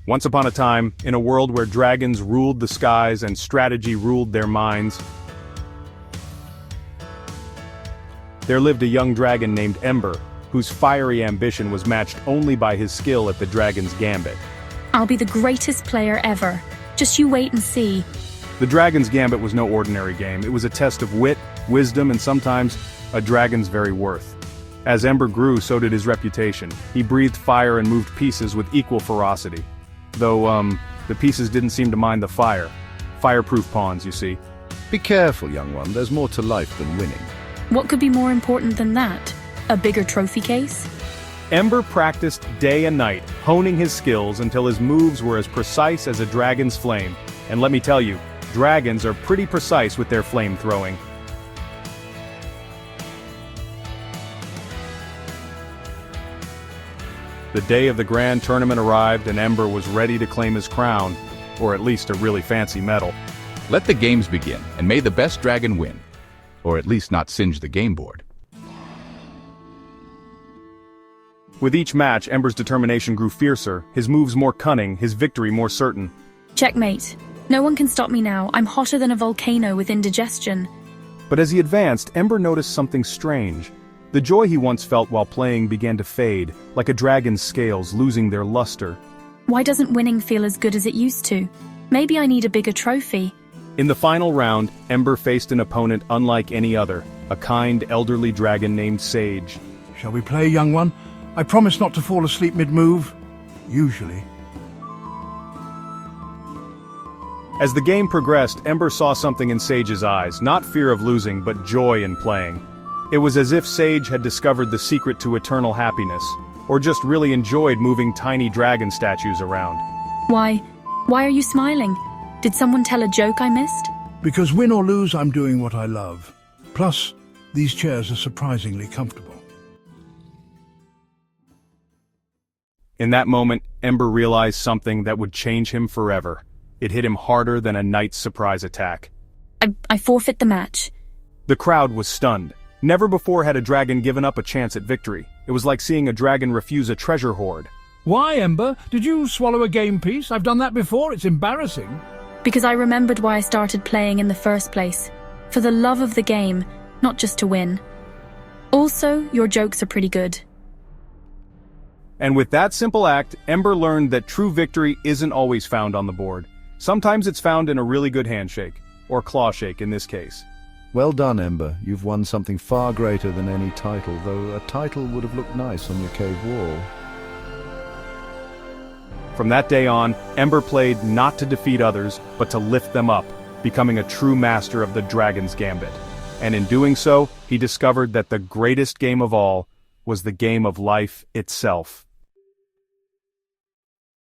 Once upon a time, in a world where dragons ruled the skies and strategy ruled their minds, there lived a young dragon named Ember, whose fiery ambition was matched only by his skill at the dragon's Gambit. I'll be the greatest player ever. Just you wait and see. The dragon's Gambit was no ordinary game. It was a test of wit, wisdom, and sometimes a dragon's very worth. As Ember grew, so did his reputation. He breathed fire and moved pieces with equal ferocity. Though, the pieces didn't seem to mind the fire. Fireproof pawns, you see. Be careful, young one. There's more to life than winning. What could be more important than that? A bigger trophy case? Ember practiced day and night, honing his skills until his moves were as precise as a dragon's flame. And let me tell you, dragons are pretty precise with their flame throwing. The day of the grand tournament arrived and Ember was ready to claim his crown, or at least a really fancy medal. Let the games begin, and may the best dragon win. Or at least not singe the game board. With each match, Ember's determination grew fiercer, his moves more cunning, his victory more certain. Checkmate. No one can stop me now. I'm hotter than a volcano with indigestion. But as he advanced, Ember noticed something strange. The joy he once felt while playing began to fade, like a dragon's scales losing their luster. Why doesn't winning feel as good as it used to? Maybe I need a bigger trophy. In the final round, Ember faced an opponent unlike any other, a kind, elderly dragon named Sage. Shall we play, young one? I promise not to fall asleep mid-move. Usually. As the game progressed, Ember saw something in Sage's eyes, not fear of losing, but joy in playing. It was as if Sage had discovered the secret to eternal happiness, or just really enjoyed moving tiny dragon statues around. Why are you smiling? Did someone tell a joke I missed? Because win or lose, I'm doing what I love. Plus, these chairs are surprisingly comfortable. In that moment, Ember realized something that would change him forever. It hit him harder than a knight's surprise attack. I forfeit the match. The crowd was stunned. Never before had a dragon given up a chance at victory. It was like seeing a dragon refuse a treasure hoard. Why, Ember? Did you swallow a game piece? I've done that before. It's embarrassing. Because I remembered why I started playing in the first place. For the love of the game, not just to win. Also, your jokes are pretty good. And with that simple act, Ember learned that true victory isn't always found on the board. Sometimes it's found in a really good handshake, or claw shake in this case. Well done, Ember. You've won something far greater than any title, though a title would have looked nice on your cave wall. From that day on, Ember played not to defeat others, but to lift them up, becoming a true master of the Dragon's Gambit. And in doing so, he discovered that the greatest game of all was the game of life itself.